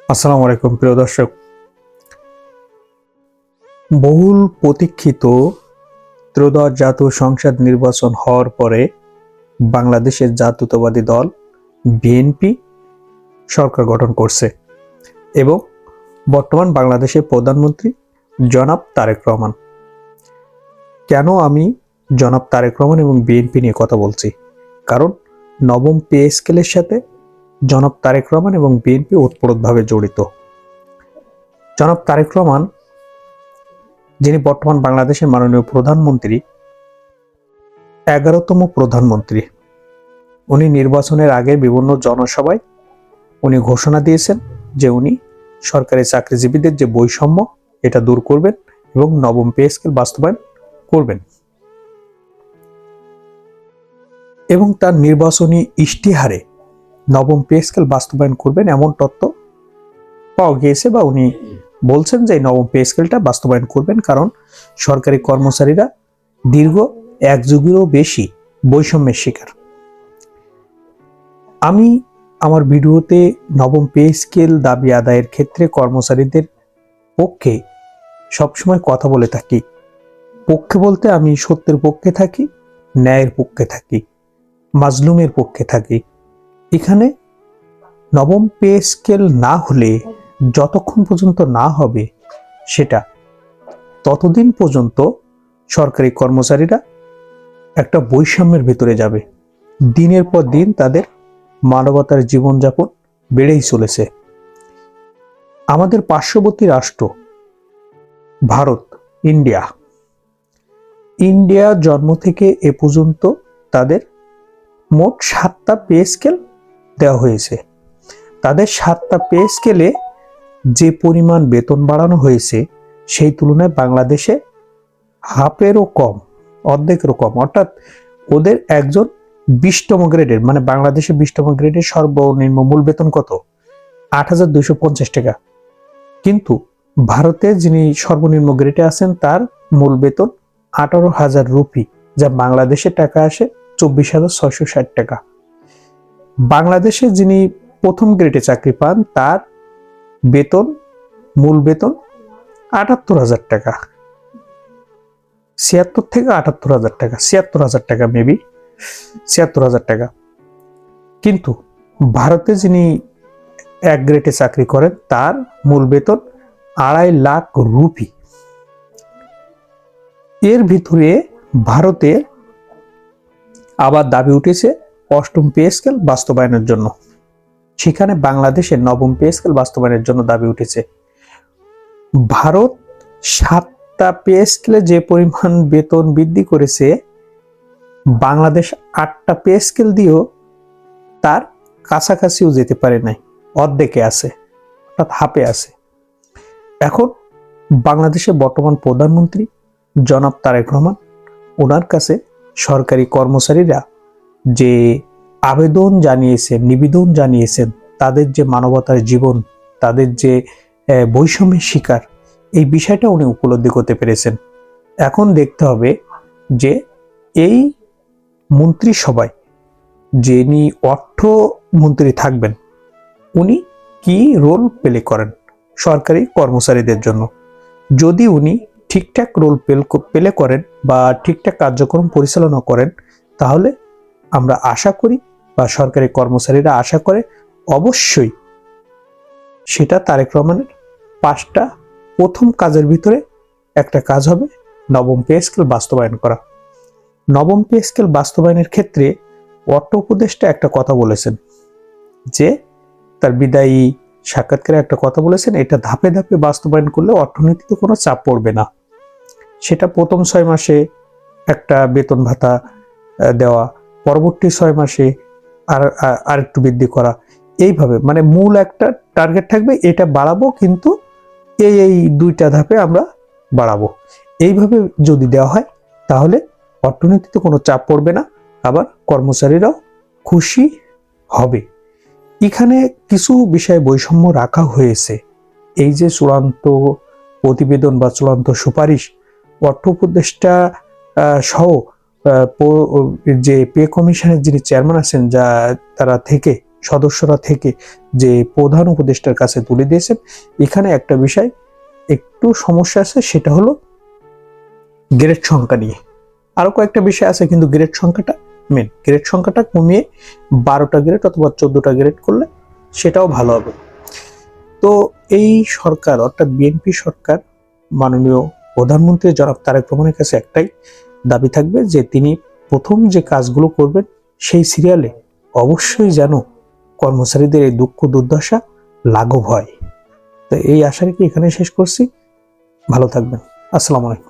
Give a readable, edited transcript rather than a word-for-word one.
আসসালামু আলাইকুম প্রিয় দর্শক। বহুল প্রতীক্ষিত ত্রয়োদশ জাতীয় সংসদ নির্বাচন হওয়ার পরে বাংলাদেশের জাতীয়তাবাদী দল বিএনপি সরকার গঠন করছে এবং বর্তমান বাংলাদেশের প্রধানমন্ত্রী জনাব তারেক রহমান। কেন আমি জনাব তারেক রহমান এবং বিএনপি নিয়ে কথা বলছি? কারণ নবম পে স্কেলের সাথে জনাব তারেক রহমান এবং বিএনপি ওতপ্রোতভাবে জড়িত। জনাব তারেক রহমান, যিনি বর্তমান বাংলাদেশের মাননীয় প্রধানমন্ত্রী, 11তম প্রধানমন্ত্রী। উনি নির্বাচনের আগে বিভিন্ন জনসভায় উনি ঘোষণা দিয়েছেন যে উনি সরকারি চাকরিজীবীদের যে বৈষম্য এটা দূর করবেন এবং নবম পে স্কেল বাস্তবায়ন করবেন। এবং তার নির্বাচনী ইশতেহারে নবম পে স্কেল বাস্তবায়ন করবেন এমন তথ্য পাওয়া গিয়েছে, বা উনি বলছেন যে নবম পে স্কেলটা বাস্তবায়ন করবেন, কারণ সরকারি কর্মচারীরা দীর্ঘ এক যুগেরও বেশি বৈষম্যের শিকার। আমি আমার ভিডিওতে নবম পে স্কেল দাবি আদায়ের ক্ষেত্রে কর্মচারীদের পক্ষে সবসময় কথা বলে থাকি। পক্ষে বলতে আমি সত্যের পক্ষে থাকি, ন্যায়ের পক্ষে থাকি, মাজলুমের পক্ষে থাকি। এখানে নবম পে স্কেল না হলে, যতক্ষণ পর্যন্ত না হবে সেটা, ততদিন পর্যন্ত সরকারি কর্মচারীরা একটা বৈষম্যের ভিতরে যাবে। দিনের পর দিন তাদের মানবতার জীবনযাপন বেড়েই চলেছে। আমাদের পার্শ্ববর্তী রাষ্ট্র ভারত, ইন্ডিয়া জন্ম থেকে এ পর্যন্ত তাদের মোট 7টা পে স্কেল দেওয়া হয়েছে। তাদের 7টা পে স্কেলে যে পরিমাণ বেতন বাড়ানো হয়েছে সেই তুলনায় বাংলাদেশে হাফেরও কম, অর্ধেকেরও কম। অর্থাৎ ওদের একজন 20তম গ্রেডের, মানে বাংলাদেশে 20তম গ্রেডের সর্বনিম্ন মূল বেতন কত? 8,250 টাকা। কিন্তু ভারতে যিনি সর্বনিম্ন গ্রেডে আছেন তার মূল বেতন 18,000 রুপি, যা বাংলাদেশে টাকা আসে 24,660 টাকা। বাংলাদেশে যিনি প্রথম গ্রেডে চাকরি পান তার বেতন, মূল বেতন 78,000 টাকা, 76 থেকে 78,000 টাকা, 76,000 টাকা, মেবি 76,000 টাকা। কিন্তু ভারতে যিনি এক গ্রেডে চাকরি করেন তার মূল বেতন 2.5 লাখ রুপি। এর ভিতরে ভারতে আবার দাবি উঠেছে অষ্টম পে স্কেল বাস্তবায়নের জন্য। সেখানে বাংলাদেশের নবম পে স্কেল বাস্তবায়নের জন্য দাবি উঠেছে। ভারত 7টা পে স্কেলে যে পরিমাণ বেতন বৃদ্ধি করেছে, বাংলাদেশ 8টা পে স্কেল দিয়েও তার কাছাকাছিও যেতে পারে নাই, অর্ধেকে আছে, অর্থাৎ হাফে আছে। এখন বাংলাদেশের বর্তমান প্রধানমন্ত্রী জনাব তারেক রহমান, ওনার কাছে সরকারি কর্মচারীরা যে আবেদন জানিয়েছেন, নিবেদন জানিয়েছেন, তাদের যে মানবতার জীবন, তাদের যে বৈষম্যের শিকার, এই বিষয়টা উনি উপলব্ধি করতে পেরেছেন। এখন দেখতে হবে যে এই মন্ত্রিসভায় যিনি অর্থমন্ত্রী থাকবেন উনি কি রোল প্লে করেন সরকারি কর্মচারীদের জন্য। যদি উনি ঠিকঠাক রোল প্লে করেন বা ঠিকঠাক কার্যক্রম পরিচালনা করেন, তাহলে আমরা আশা করি বা সরকারি কর্মচারীরা আশা করে অবশ্যই সেটা তারেক রহমানের 5টা প্রথম কাজের ভিতরে একটা কাজ হবে নবম পে স্কেল বাস্তবায়ন করা। নবম পে স্কেল বাস্তবায়নের ক্ষেত্রে অর্থ উপদেষ্টা একটা কথা বলেছেন, যে তার বিদায়ী সাক্ষাৎকারে একটা কথা বলেছেন, এটা ধাপে ধাপে বাস্তবায়ন করলে অর্থনীতিতে কোনো চাপ পড়বে না। সেটা প্রথম 6 মাসে একটা বেতন ভাতা দেওয়া, পরবর্তী 6 মাসে আর একটু বৃদ্ধি করা, এইভাবে মানে মূল একটা টার্গেট থাকবে, এটা বাড়াবো, কিন্তু এই 2টা ধাপে আমরা বাড়াবো। এইভাবে যদি দেওয়া হয় তাহলে অর্থনীতিতে কোনো চাপ পড়বে না, আবার কর্মচারীরাও খুশি হবে। এখানে কিছু বিষয়ে বৈষম্য রাখা হয়েছে। এই যে চূড়ান্ত প্রতিবেদন বা চূড়ান্ত সুপারিশ অর্থ উপদেষ্টা সহ যে পে কমিশনের যিনি চেয়ারম্যান আছেন, যা তারা থেকে সদস্যরা থেকে যে প্রধান উপদেষ্টার কাছে তুলে দিয়েছেন। এখানে একটা বিষয় একটু সমস্যা আছে, সেটা হলো গ্রেড সংখ্যা নিয়ে। আরো কয়েকটা বিষয় আছে, কিন্তু গ্রেড সংখ্যাটা মেন। গ্রেড সংখ্যাটা কমিয়ে 12টা গ্রেড অথবা 14টা গ্রেড করলে সেটাও ভালো হবে। তো এই সরকার অর্থাৎ বিএনপি সরকার, মাননীয় প্রধানমন্ত্রী জনাব তারেক রহমানের কাছে একটাই দাবি থাকবে যে তিনি প্রথম যে কাজগুলো করবেন সেই সিরিয়ালে অবশ্যই যেন কর্মচারীদের এই দুঃখ দুর্দশা লাঘব হয়। তো এই আশা রেখে এখানে শেষ করছি। ভালো থাকবেন। আসসালামু আলাইকুম।